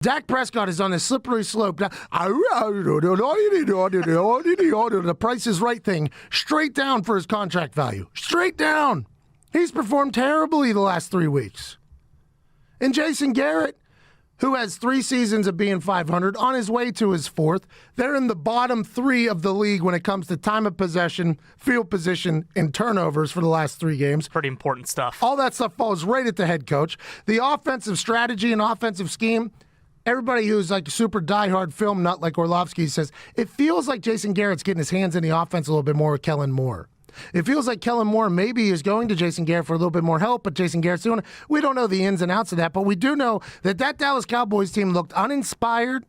Dak Prescott is on a slippery slope. The Price is Right thing, straight down for his contract value. Straight down. He's performed terribly the last 3 weeks. And Jason Garrett, who has 3 seasons of being 500, on his way to his 4th. They're in the bottom 3 of the league when it comes to time of possession, field position, and turnovers for the last 3 games. Pretty important stuff. All that stuff falls right at the head coach. The offensive strategy and offensive scheme, everybody who's like a super diehard film nut like Orlovsky says, it feels like Jason Garrett's getting his hands in the offense a little bit more with Kellen Moore. It feels like Kellen Moore maybe is going to Jason Garrett for a little bit more help, but Jason Garrett's doing it. We don't know the ins and outs of that, but we do know that Dallas Cowboys team looked uninspired.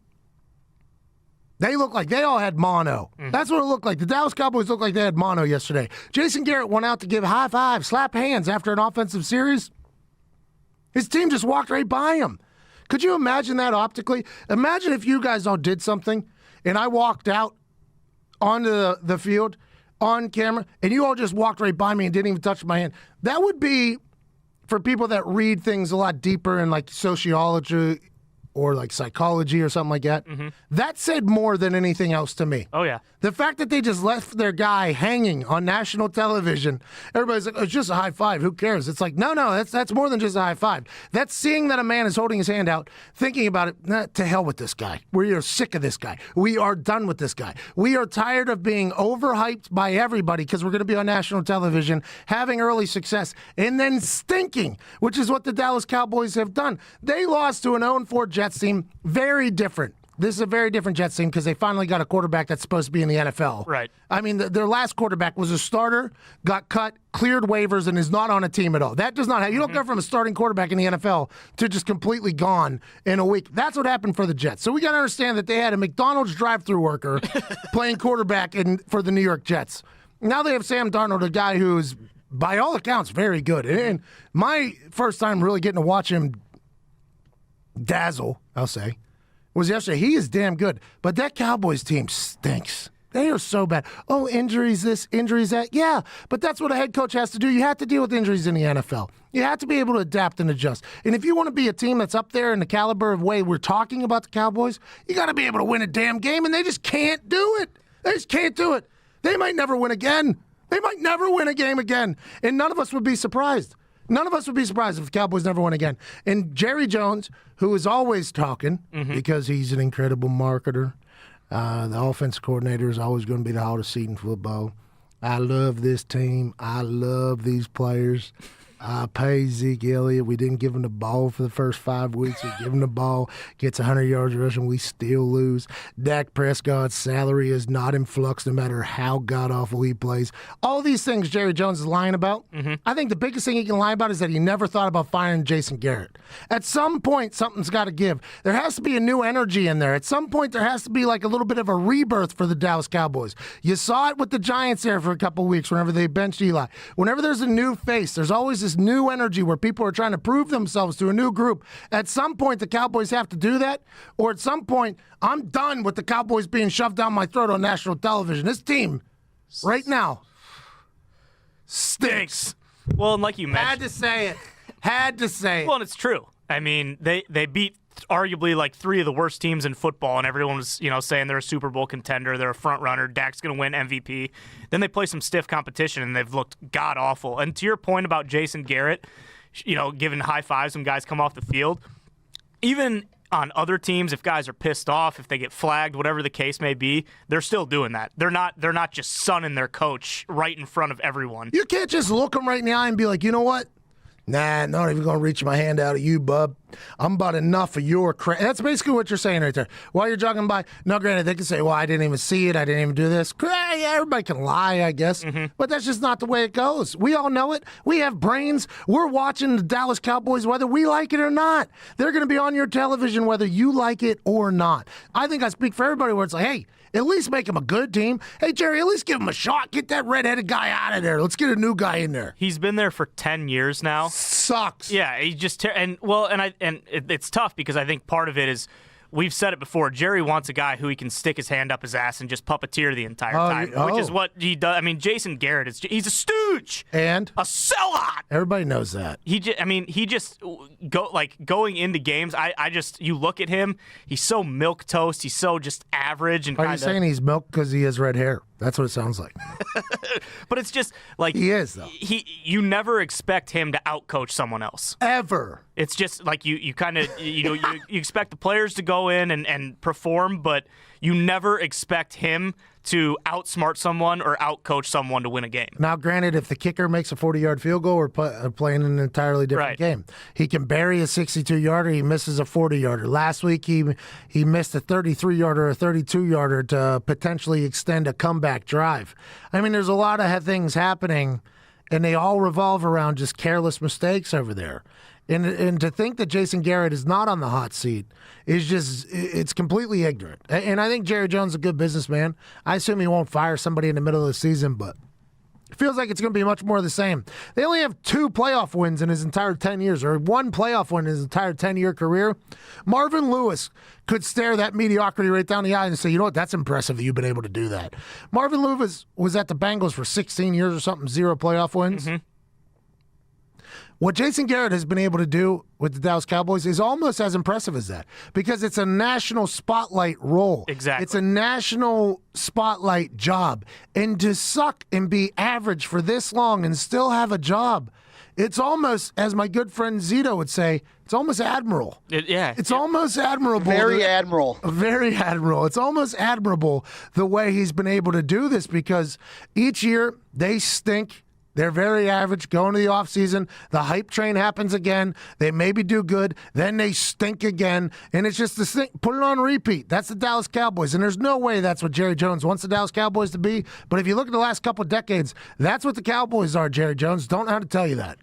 They looked like they all had mono. That's what it looked like. The Dallas Cowboys looked like they had mono yesterday. Jason Garrett went out to give high five, slap hands after an offensive series. His team just walked right by him. Could you imagine that optically? Imagine if you guys all did something and I walked out onto the field on camera, and you all just walked right by me and didn't even touch my hand. That would be, for people that read things a lot deeper in like sociology or like psychology or something like that, that said more than anything else to me. Oh, yeah. The fact that they just left their guy hanging on national television, everybody's like, oh, it's just a high five, who cares? It's like, no, that's more than just a high five. That's seeing that a man is holding his hand out, thinking about it, nah, to hell with this guy. We are sick of this guy. We are done with this guy. We are tired of being overhyped by everybody because we're going to be on national television, having early success, and then stinking, which is what the Dallas Cowboys have done. They lost to an 0-4 Jets team, very different. This is a very different Jets team because they finally got a quarterback that's supposed to be in the NFL. Right. I mean, their last quarterback was a starter, got cut, cleared waivers, and is not on a team at all. That does not happen. You don't go from a starting quarterback in the NFL to just completely gone in a week. That's what happened for the Jets. So we got to understand that they had a McDonald's drive-thru worker playing quarterback for the New York Jets. Now they have Sam Darnold, a guy who's, by all accounts, very good. And my first time really getting to watch him dazzle, I'll say, was yesterday. He is damn good. But that Cowboys team stinks. They are so bad. Oh, injuries this, injuries that. Yeah, but that's what a head coach has to do. You have to deal with injuries in the NFL. You have to be able to adapt and adjust. And if you want to be a team that's up there in the caliber of way we're talking about the Cowboys, you got to be able to win a damn game, and they just can't do it. They just can't do it. They might never win again. They might never win a game again. And none of us would be surprised. None of us would be surprised if the Cowboys never win again. And Jerry Jones, who is always talking because he's an incredible marketer, the offense coordinator is always going to be the hottest seat in football. I love this team. I love these players. I pay Zeke Elliott. We didn't give him the ball for the first 5 weeks. We give him the ball, gets 100 yards rushing, we still lose. Dak Prescott's salary is not in flux no matter how god-awful he plays. All these things Jerry Jones is lying about. I think the biggest thing he can lie about is that he never thought about firing Jason Garrett. At some point, something's got to give. There has to be a new energy in there. At some point, there has to be like a little bit of a rebirth for the Dallas Cowboys. You saw it with the Giants there for a couple weeks whenever they benched Eli. Whenever there's a new face, there's always this new energy where people are trying to prove themselves to a new group. At some point, the Cowboys have to do that, or at some point, I'm done with the Cowboys being shoved down my throat on national television. This team, right now, stinks. Well, and like you mentioned, had to say it. Had to say it. Well, and it's true. I mean, they beat arguably like 3 of the worst teams in football, and everyone was, saying they're a Super Bowl contender, they're a front runner, Dak's going to win MVP. Then they play some stiff competition, and they've looked god awful. And to your point about Jason Garrett, giving high fives when guys come off the field, even on other teams, if guys are pissed off, if they get flagged, whatever the case may be, they're still doing that. They're not just sunning their coach right in front of everyone. You can't just look them right in the eye and be like, you know what? Nah, not even going to reach my hand out at you, bub. I'm about enough of your crap. That's basically what you're saying right there. While you're jogging by, now granted, they can say, well, I didn't even see it. I didn't even do this. Yeah, everybody can lie, I guess. But that's just not the way it goes. We all know it. We have brains. We're watching the Dallas Cowboys whether we like it or not. They're going to be on your television whether you like it or not. I think I speak for everybody where it's like, hey, at least make him a good team. Hey, Jerry, at least give him a shot. Get that redheaded guy out of there. Let's get a new guy in there. He's been there for 10 years now. Sucks. Yeah, he just it's tough because I think part of it is we've said it before. Jerry wants a guy who he can stick his hand up his ass and just puppeteer the entire time, which is what he does. I mean, Jason Garrett he's a stooge and a sellout. Everybody knows that. Going into games. You look at him. He's so milk toast. He's so just average and. Are you saying he's milk because he has red hair? That's what it sounds like. But it's just like he is though. You never expect him to outcoach someone else ever. It's just like you kind of you expect the players to go in and perform, but you never expect him to outsmart someone or outcoach someone to win a game. Now, granted, if the kicker makes a 40-yard field goal, we're playing an entirely different game. He can bury a 62-yarder. He misses a 40-yarder. Last week, he missed a 33-yarder or a 32-yarder to potentially extend a comeback drive. I mean, there's a lot of things happening, and they all revolve around just careless mistakes over there. And to think that Jason Garrett is not on the hot seat is just, it's completely ignorant. And I think Jerry Jones is a good businessman. I assume he won't fire somebody in the middle of the season, but it feels like it's going to be much more of the same. They only have 2 playoff wins in his entire 10 years, or 1 playoff win in his entire 10-year career. Marvin Lewis could stare that mediocrity right down the eye and say, you know what, that's impressive that you've been able to do that. Marvin Lewis was at the Bengals for 16 years or something, 0 playoff wins. Mm-hmm. What Jason Garrett has been able to do with the Dallas Cowboys is almost as impressive as that, because it's a national spotlight role. Exactly. It's a national spotlight job. And to suck and be average for this long and still have a job, it's almost, as my good friend Zito would say, it's almost admirable. It's almost admirable. Very admirable. Very admirable. It's almost admirable the way he's been able to do this, because each year they stink. They're very average going to the offseason. The hype train happens again. They maybe do good. Then they stink again. And it's just this thing. Put it on repeat. That's the Dallas Cowboys. And there's no way that's what Jerry Jones wants the Dallas Cowboys to be. But if you look at the last couple of decades, that's what the Cowboys are, Jerry Jones. Don't know how to tell you that.